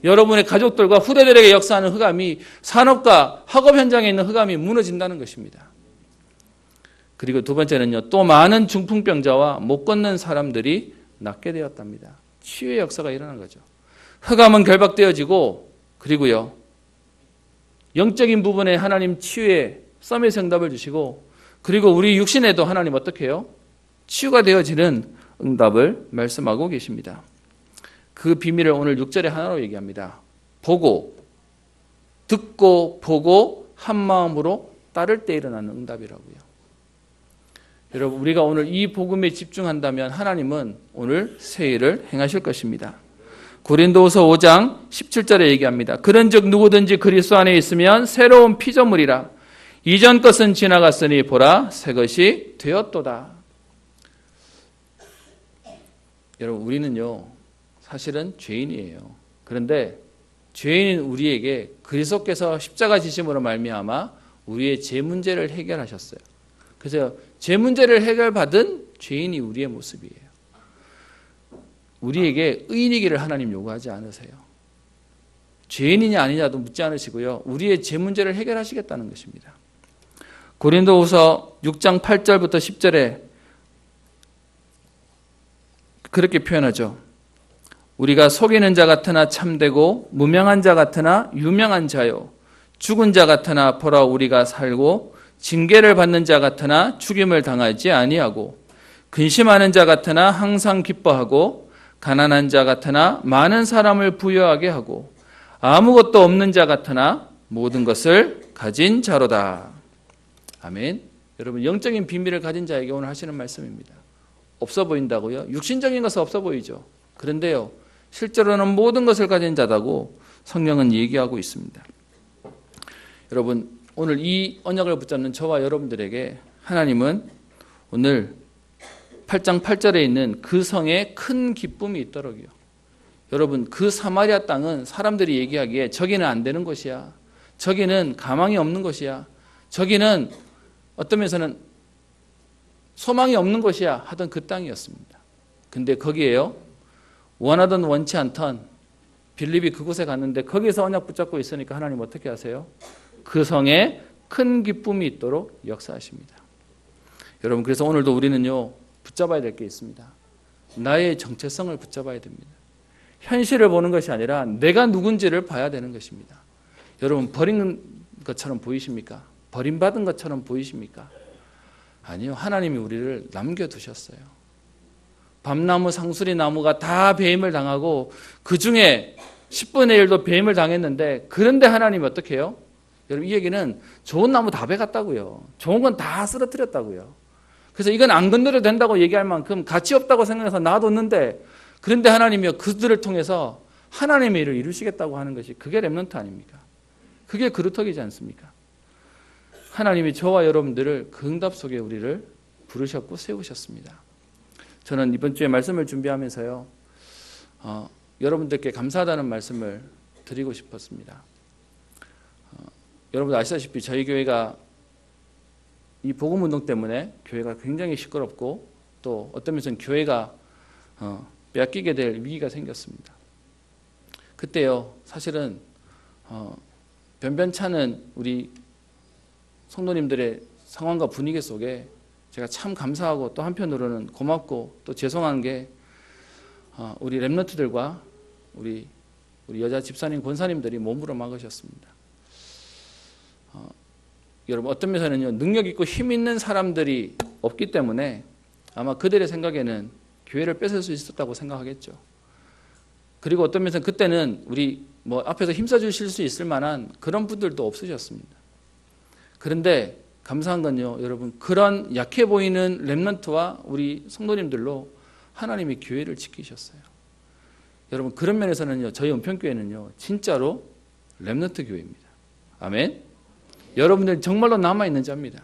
여러분의 가족들과 후대들에게 역사하는 흑암이, 산업과 학업 현장에 있는 흑암이 무너진다는 것입니다. 그리고 두 번째는요, 또 많은 중풍병자와 못 걷는 사람들이 낫게 되었답니다. 치유의 역사가 일어난 거죠. 흑암은 결박되어지고, 그리고요, 영적인 부분에 하나님 치유의 서밋 응답을 주시고, 그리고 우리 육신에도 하나님 어떻게 해요? 치유가 되어지는 응답을 말씀하고 계십니다. 그 비밀을 오늘 6절에 하나로 얘기합니다. 보고, 듣고, 보고, 한 마음으로 따를 때 일어나는 응답이라고요. 여러분, 우리가 오늘 이 복음에 집중한다면 하나님은 오늘 새 일을 행하실 것입니다. 고린도후서 5장 17절에 얘기합니다. 그런즉 누구든지 그리스도 안에 있으면 새로운 피조물이라. 이전 것은 지나갔으니 보라 새 것이 되었도다. 여러분, 우리는요 사실은 죄인이에요. 그런데 죄인인 우리에게 그리스도께서 십자가 지심으로 말미암아 우리의 죄 문제를 해결하셨어요. 그래서 죄 문제를 해결받은 죄인이 우리의 모습이에요. 우리에게 의인이기를 하나님 요구하지 않으세요. 죄인이냐 아니냐도 묻지 않으시고요, 우리의 죄 문제를 해결하시겠다는 것입니다. 고린도후서 6장 8절부터 10절에 그렇게 표현하죠. 우리가 속이는 자 같으나 참되고 무명한 자 같으나 유명한 자요, 죽은 자 같으나 보라 우리가 살고 징계를 받는 자 같으나 죽임을 당하지 아니하고 근심하는 자 같으나 항상 기뻐하고 가난한 자 같으나 많은 사람을 부유하게 하고 아무것도 없는 자 같으나 모든 것을 가진 자로다. 아멘. 여러분, 영적인 비밀을 가진 자에게 오늘 하시는 말씀입니다. 없어 보인다고요? 육신적인 것은 없어 보이죠. 그런데요, 실제로는 모든 것을 가진 자다고 성경은 얘기하고 있습니다. 여러분, 오늘 이 언약을 붙잡는 저와 여러분들에게 하나님은 오늘 8장 8절에 있는 그 성에 큰 기쁨이 있도록이요. 여러분, 그 사마리아 땅은 사람들이 얘기하기에 저기는 안 되는 곳이야, 저기는 가망이 없는 곳이야, 저기는 어떤 면에서는 소망이 없는 곳이야 하던 그 땅이었습니다. 근데 거기에요, 원하던 원치 않던 빌립이 그곳에 갔는데 거기서 언약 붙잡고 있으니까 하나님 어떻게 하세요? 그 성에 큰 기쁨이 있도록 역사하십니다. 여러분, 그래서 오늘도 우리는요, 붙잡아야 될 게 있습니다. 나의 정체성을 붙잡아야 됩니다. 현실을 보는 것이 아니라 내가 누군지를 봐야 되는 것입니다. 여러분, 버린 것처럼 보이십니까? 버림받은 것처럼 보이십니까? 아니요. 하나님이 우리를 남겨두셨어요. 밤나무, 상수리 나무가 다 배임을 당하고 그 중에 10분의 1도 배임을 당했는데, 그런데 하나님이 어떻게 해요? 여러분, 이 얘기는 좋은 나무 다 베갔다고요. 좋은 건 다 쓰러뜨렸다고요. 그래서 이건 안 건드려도 된다고 얘기할 만큼 가치 없다고 생각해서 놔뒀는데, 그런데 하나님이요, 그들을 통해서 하나님의 일을 이루시겠다고 하는 것이, 그게 렘넌트 아닙니까? 그게 그루터기지 않습니까? 하나님이 저와 여러분들을 그 응답 속에 우리를 부르셨고 세우셨습니다. 저는 이번 주에 말씀을 준비하면서요, 여러분들께 감사하다는 말씀을 드리고 싶었습니다. 여러분 아시다시피 저희 교회가 이 복음운동 때문에 교회가 굉장히 시끄럽고, 또 어떤 면에서는 교회가 빼앗기게 될 위기가 생겼습니다. 그때요, 사실은 변변찮은 우리 성도님들의 상황과 분위기 속에 제가 참 감사하고, 또 한편으로는 고맙고 또 죄송한 게, 우리 렘넌트들과 우리 여자 집사님, 권사님들이 몸으로 막으셨습니다. 여러분, 어떤 면에서는요, 능력 있고 힘 있는 사람들이 없기 때문에 아마 그들의 생각에는 교회를 뺏을 수 있었다고 생각하겠죠. 그리고 어떤 면에서는 그때는 우리 앞에서 힘써 주실 수 있을 만한 그런 분들도 없으셨습니다. 그런데 감사한 건요, 여러분, 그런 약해 보이는 렘넌트와 우리 성도님들로 하나님이 교회를 지키셨어요. 여러분, 그런 면에서는요, 저희 은평교회는요, 진짜로 렘넌트 교회입니다. 아멘. 여러분들 정말로 남아있는 자입니다.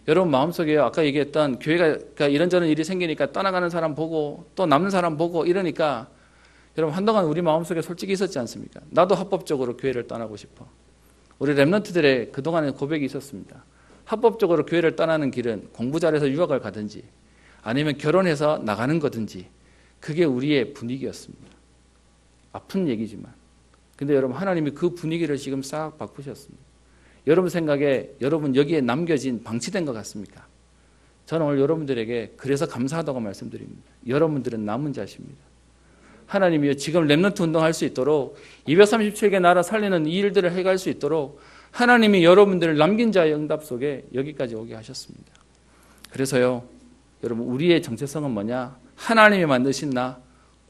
여러분 마음속에 아까 얘기했던 교회가 이런저런 일이 생기니까 떠나가는 사람 보고 또 남는 사람 보고 이러니까, 여러분 한동안 우리 마음속에 솔직히 있었지 않습니까? 나도 합법적으로 교회를 떠나고 싶어. 우리 렘넌트들의 그동안의 고백이 있었습니다. 합법적으로 교회를 떠나는 길은 공부 잘해서 유학을 가든지 아니면 결혼해서 나가는 거든지, 그게 우리의 분위기였습니다. 아픈 얘기지만. 근데 여러분, 하나님이 그 분위기를 지금 싹 바꾸셨습니다. 여러분 생각에 여러분 여기에 남겨진, 방치된 것 같습니까? 저는 오늘 여러분들에게 그래서 감사하다고 말씀드립니다. 여러분들은 남은 자십니다. 하나님이요, 지금 렘넌트 운동할 수 있도록 237개 나라 살리는 이 일들을 해갈 수 있도록 하나님이 여러분들을 남긴 자의 응답 속에 여기까지 오게 하셨습니다. 그래서요, 여러분, 우리의 정체성은 뭐냐? 하나님이 만드신 나,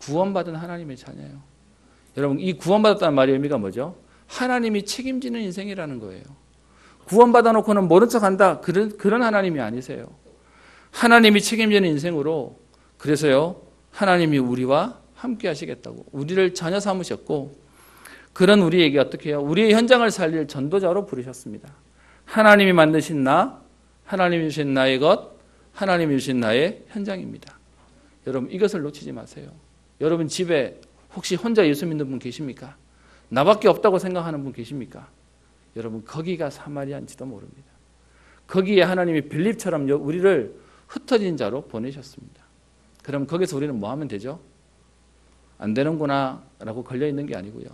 구원받은 하나님의 자녀예요. 여러분, 이 구원받았다는 말의 의미가 뭐죠? 하나님이 책임지는 인생이라는 거예요. 구원받아 놓고는 모른 척한다, 그런 하나님이 아니세요. 하나님이 책임지는 인생으로, 그래서요, 하나님이 우리와 함께 하시겠다고 우리를 자녀 삼으셨고, 그런 우리에게 어떻게 해요? 우리의 현장을 살릴 전도자로 부르셨습니다. 하나님이 만드신 나, 하나님이 주신 나의 것, 하나님이 주신 나의 현장입니다. 여러분, 이것을 놓치지 마세요. 여러분 집에 혹시 혼자 예수 믿는 분 계십니까? 나밖에 없다고 생각하는 분 계십니까? 여러분, 거기가 사마리아인지도 모릅니다. 거기에 하나님이 빌립처럼 우리를 흩어진 자로 보내셨습니다. 그럼 거기서 우리는 뭐 하면 되죠? 안 되는구나 라고 걸려있는 게 아니고요.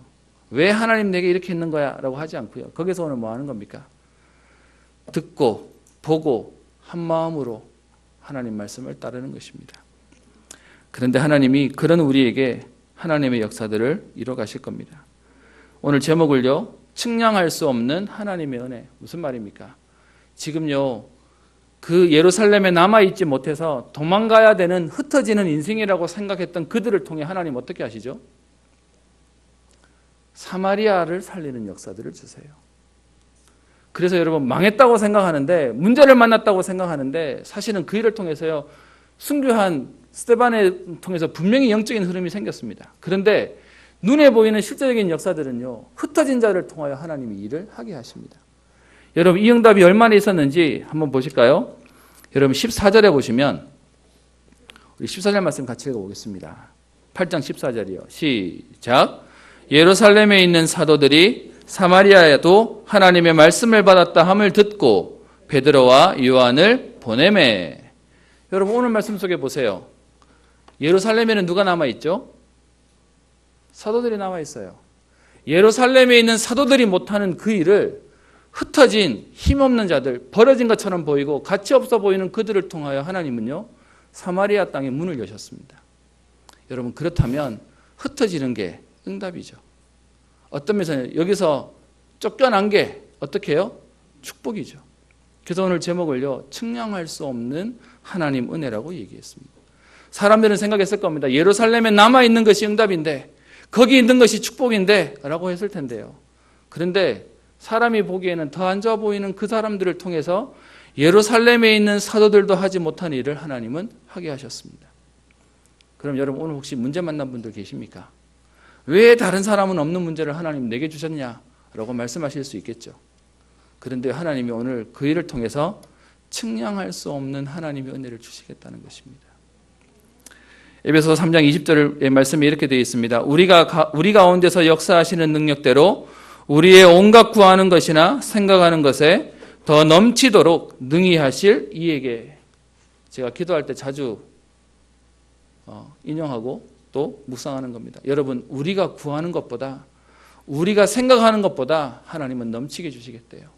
왜 하나님 내게 이렇게 했는 거야? 라고 하지 않고요. 거기서 오늘 뭐 하는 겁니까? 듣고 보고 한 마음으로 하나님 말씀을 따르는 것입니다. 그런데 하나님이 그런 우리에게 하나님의 역사들을 이뤄 가실 겁니다. 오늘 제목을요, 측량할 수 없는 하나님의 은혜. 무슨 말입니까? 지금요, 그 예루살렘에 남아있지 못해서 도망가야 되는, 흩어지는 인생이라고 생각했던 그들을 통해 하나님 어떻게 하시죠? 사마리아를 살리는 역사들을 주세요. 그래서 여러분, 망했다고 생각하는데, 문제를 만났다고 생각하는데, 사실은 그 일을 통해서요, 순교한 스데반을 통해서 분명히 영적인 흐름이 생겼습니다. 그런데 눈에 보이는 실제적인 역사들은요, 흩어진 자를 통하여 하나님이 일을 하게 하십니다. 여러분, 이 응답이 얼마나 있었는지 한번 보실까요? 여러분 14절에 보시면, 우리 14절 말씀 같이 읽어보겠습니다. 8장 14절이요. 시작. 예루살렘에 있는 사도들이 사마리아에도 하나님의 말씀을 받았다 함을 듣고 베드로와 요한을 보내매. 여러분, 오늘 말씀 속에 보세요. 예루살렘에는 누가 남아있죠? 사도들이 남아있어요. 예루살렘에 있는 사도들이 못하는 그 일을 흩어진 힘없는 자들, 버려진 것처럼 보이고 가치 없어 보이는 그들을 통하여 하나님은요, 사마리아 땅에 문을 여셨습니다. 여러분, 그렇다면 흩어지는 게 응답이죠. 어떤 면에서는 여기서 쫓겨난 게 어떻게 해요? 축복이죠. 그래서 오늘 제목을요, 측량할 수 없는 하나님 은혜라고 얘기했습니다. 사람들은 생각했을 겁니다. 예루살렘에 남아있는 것이 응답인데, 거기 있는 것이 축복인데 라고 했을 텐데요. 그런데 사람이 보기에는 더 안 좋아 보이는 그 사람들을 통해서 예루살렘에 있는 사도들도 하지 못한 일을 하나님은 하게 하셨습니다. 그럼 여러분, 오늘 혹시 문제 만난 분들 계십니까? 왜 다른 사람은 없는 문제를 하나님 내게 주셨냐라고 말씀하실 수 있겠죠. 그런데 하나님이 오늘 그 일을 통해서 측량할 수 없는 하나님의 은혜를 주시겠다는 것입니다. 에베소서 3장 20절의 말씀이 이렇게 되어 있습니다. 우리 가운데서 역사하시는 능력대로 우리의 온갖 구하는 것이나 생각하는 것에 더 넘치도록 능히 하실 이에게. 제가 기도할 때 자주 인용하고 또 묵상하는 겁니다. 여러분, 우리가 구하는 것보다, 우리가 생각하는 것보다 하나님은 넘치게 주시겠대요.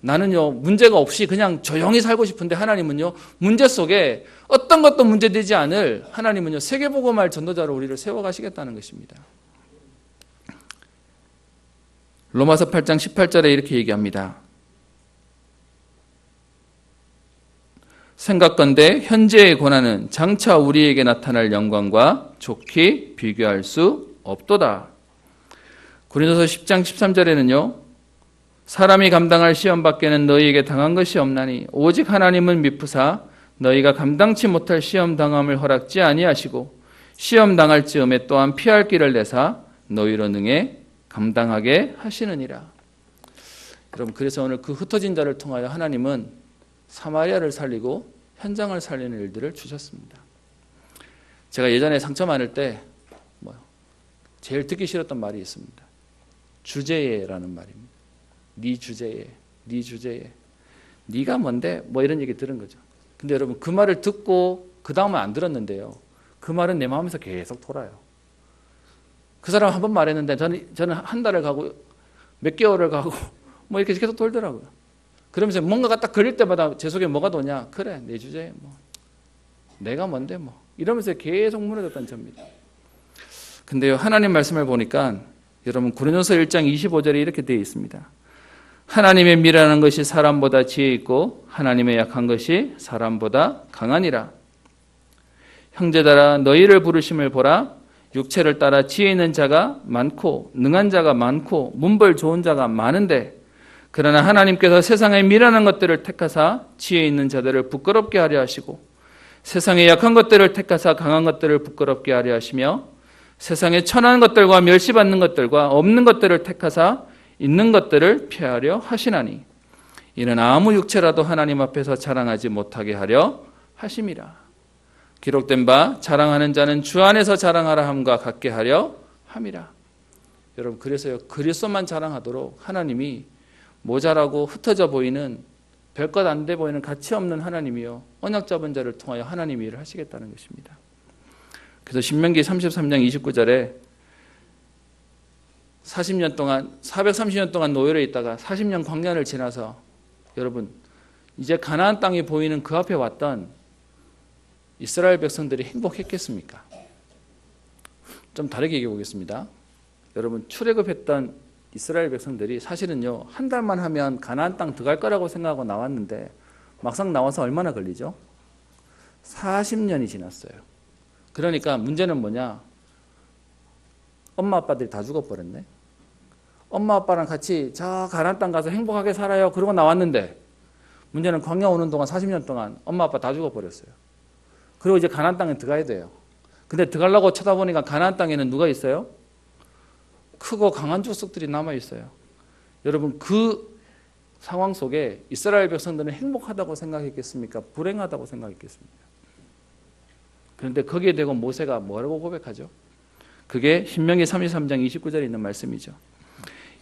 나는요, 문제가 없이 그냥 조용히 살고 싶은데 하나님은요, 문제 속에 어떤 것도 문제되지 않을 하나님은요, 세계복음할 전도자로 우리를 세워가시겠다는 것입니다. 로마서 8장 18절에 이렇게 얘기합니다. 생각건대 현재의 고난은 장차 우리에게 나타날 영광과 좋게 비교할 수 없도다. 고린도서 10장 13절에는요. 사람이 감당할 시험 밖에는 너희에게 당한 것이 없나니 오직 하나님은 미쁘사 너희가 감당치 못할 시험 당함을 허락지 아니하시고 시험 당할 즈음에 또한 피할 길을 내사 너희로 능해 감당하게 하시느니라. 여러분, 그래서 오늘 그 흩어진 자를 통하여 하나님은 사마리아를 살리고 현장을 살리는 일들을 주셨습니다. 제가 예전에 상처 많을 때 제일 듣기 싫었던 말이 있습니다. 주제예라는 말입니다. 네 주제예, 네 주제예, 네가 뭔데? 뭐 이런 얘기 들은 거죠. 근데 여러분, 그 말을 듣고 그 다음은 안 들었는데요. 그 말은 내 마음에서 계속 돌아요. 그 사람 한 번 말했는데 저는 한 달을 가고 몇 개월을 가고 뭐 이렇게 계속 돌더라고요. 그러면서 뭔가가 딱 걸릴 때마다 제 속에 뭐가 도냐? 그래, 내 주제에 뭐 내가 뭔데 뭐 이러면서 계속 무너졌던 접니다. 근데요, 하나님 말씀을 보니까 여러분, 고린도서 1장 25절에 이렇게 되어 있습니다. 하나님의 미라는 것이 사람보다 지혜 있고 하나님의 약한 것이 사람보다 강하니라. 형제들아, 너희를 부르심을 보라. 육체를 따라 지혜 있는 자가 많고 능한 자가 많고 문벌 좋은 자가 많은데, 그러나 하나님께서 세상의 미련한 것들을 택하사 지혜 있는 자들을 부끄럽게 하려 하시고 세상의 약한 것들을 택하사 강한 것들을 부끄럽게 하려 하시며 세상의 천한 것들과 멸시받는 것들과 없는 것들을 택하사 있는 것들을 피하려 하시나니 이는 아무 육체라도 하나님 앞에서 자랑하지 못하게 하려 하심이라. 기록된 바 자랑하는 자는 주 안에서 자랑하라 함과 같게 하려 함이라. 여러분, 그래서요, 그리스도만 자랑하도록 하나님이 모자라고 흩어져 보이는 별것 안 돼 보이는 가치 없는 하나님이요, 언약 잡은 자를 통하여 하나님이 일을 하시겠다는 것입니다. 그래서 신명기 33장 29절에 40년 동안 430년 동안 노예로 있다가 40년 광야를 지나서 여러분, 이제 가나안 땅이 보이는 그 앞에 왔던 이스라엘 백성들이 행복했겠습니까? 좀 다르게 얘기해 보겠습니다. 여러분, 출애굽했던 이스라엘 백성들이 사실은요, 한 달만 하면 가나안 땅 들어갈 거라고 생각하고 나왔는데 막상 나와서 얼마나 걸리죠? 40년이 지났어요. 그러니까 문제는 뭐냐? 엄마 아빠들이 다 죽어버렸네. 엄마 아빠랑 같이 저 가나안 땅 가서 행복하게 살아요 그러고 나왔는데 문제는 광야 오는 동안 40년 동안 엄마 아빠 다 죽어버렸어요. 그리고 이제 가나안 땅에 들어가야 돼요. 근데 들어가려고 쳐다보니까 가나안 땅에는 누가 있어요? 크고 강한 족속들이 남아있어요. 여러분, 그 상황 속에 이스라엘 백성들은 행복하다고 생각했겠습니까? 불행하다고 생각했겠습니까? 그런데 거기에 대고 모세가 뭐라고 고백하죠? 그게 신명기 33장 29절에 있는 말씀이죠.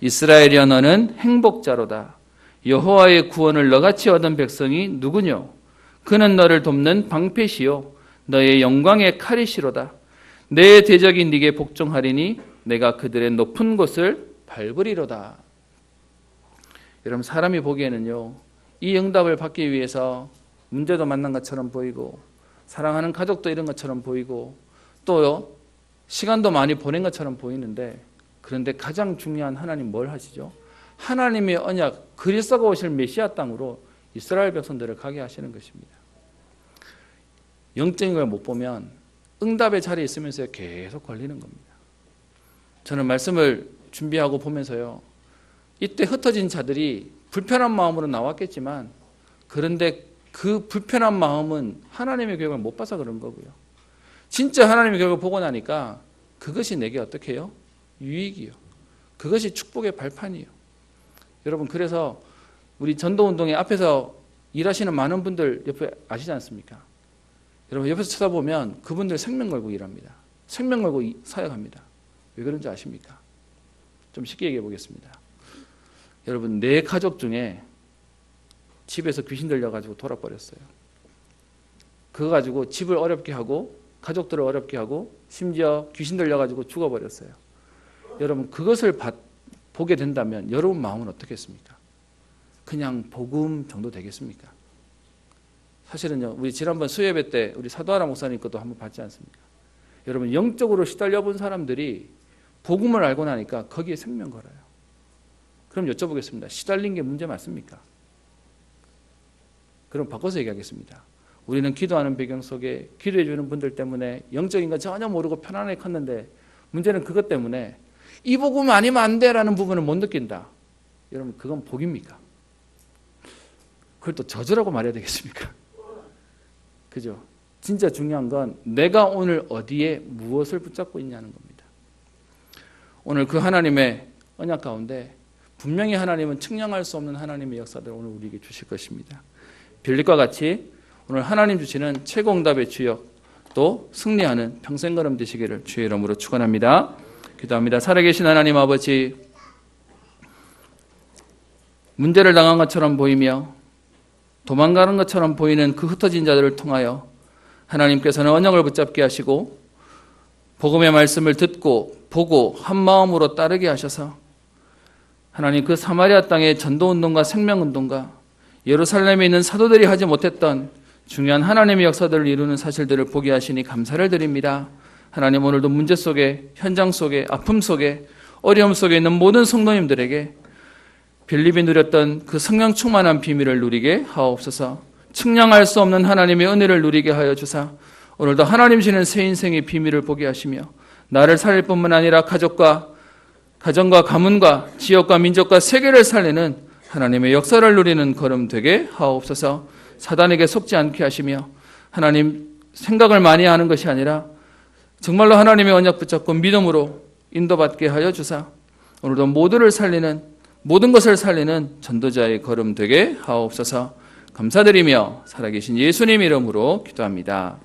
이스라엘이여, 너는 행복자로다. 여호와의 구원을 너같이 얻은 백성이 누구뇨? 그는 너를 돕는 방패시요 너의 영광의 칼이시로다. 내 대적이 네게 복종하리니 내가 그들의 높은 곳을 밟으리로다. 여러분, 사람이 보기에는요, 이 응답을 받기 위해서 문제도 만난 것처럼 보이고 사랑하는 가족도 이런 것처럼 보이고 또요, 시간도 많이 보낸 것처럼 보이는데, 그런데 가장 중요한 하나님 뭘 하시죠? 하나님의 언약, 그리스도가 오실 메시아 땅으로 이스라엘 백성들을 가게 하시는 것입니다. 영적인 걸 못 보면 응답의 자리에 있으면서 계속 걸리는 겁니다. 저는 말씀을 준비하고 보면서요, 이때 흩어진 자들이 불편한 마음으로 나왔겠지만, 그런데 그 불편한 마음은 하나님의 계획을 못 봐서 그런 거고요. 진짜 하나님의 계획을 보고 나니까 그것이 내게 어떻게 해요? 유익이요. 그것이 축복의 발판이요. 여러분, 그래서 우리 전도운동회 앞에서 일하시는 많은 분들 옆에 아시지 않습니까? 여러분, 옆에서 쳐다보면 그분들 생명 걸고 일합니다. 생명 걸고 사역합니다. 왜 그런지 아십니까? 좀 쉽게 얘기해 보겠습니다. 여러분, 내 가족 중에 집에서 귀신 들려가지고 돌아버렸어요. 그거 가지고 집을 어렵게 하고 가족들을 어렵게 하고 심지어 귀신 들려가지고 죽어버렸어요. 여러분, 그것을 보게 된다면 여러분 마음은 어떻겠습니까? 그냥 복음 정도 되겠습니까? 사실은요, 우리 지난번 수요예배 때 우리 사도하라 목사님 것도 한번 봤지 않습니까? 여러분, 영적으로 시달려 본 사람들이 복음을 알고 나니까 거기에 생명 걸어요. 그럼 여쭤보겠습니다. 시달린 게 문제 맞습니까? 그럼 바꿔서 얘기하겠습니다. 우리는 기도하는 배경 속에 기도해 주는 분들 때문에 영적인 거 전혀 모르고 편안하게 컸는데, 문제는 그것 때문에 이 복음 아니면 안 돼라는 부분을 못 느낀다. 여러분, 그건 복입니까? 그걸 또 저주라고 말해야 되겠습니까? 그죠? 진짜 중요한 건 내가 오늘 어디에 무엇을 붙잡고 있냐는 겁니다. 오늘 그 하나님의 언약 가운데 분명히 하나님은 측량할 수 없는 하나님의 역사들을 오늘 우리에게 주실 것입니다. 빌립과 같이 오늘 하나님 주시는 최고 응답의 주역, 또 승리하는 평생 걸음 되시기를 주의 이름으로 축원합니다. 기도합니다. 살아계신 하나님 아버지, 문제를 당한 것처럼 보이며 도망가는 것처럼 보이는 그 흩어진 자들을 통하여 하나님께서는 언약을 붙잡게 하시고 복음의 말씀을 듣고 보고 한 마음으로 따르게 하셔서 하나님, 그 사마리아 땅의 전도운동과 생명운동과 예루살렘에 있는 사도들이 하지 못했던 중요한 하나님의 역사들을 이루는 사실들을 보게 하시니 감사를 드립니다. 하나님, 오늘도 문제 속에, 현장 속에, 아픔 속에, 어려움 속에 있는 모든 성도님들에게 빌립이 누렸던 그 성령 충만한 비밀을 누리게 하옵소서. 측량할 수 없는 하나님의 은혜를 누리게 하여 주사 오늘도 하나님 주시는 새 인생의 비밀을 보게 하시며 나를 살릴 뿐만 아니라 가정과 가문과 지역과 민족과 세계를 살리는 하나님의 역사를 누리는 걸음 되게 하옵소서. 사단에게 속지 않게 하시며 하나님 생각을 많이 하는 것이 아니라 정말로 하나님의 언약 붙잡고 믿음으로 인도받게 하여 주사 오늘도 모든 것을 살리는 전도자의 걸음 되게 하옵소서. 감사드리며 살아계신 예수님 이름으로 기도합니다.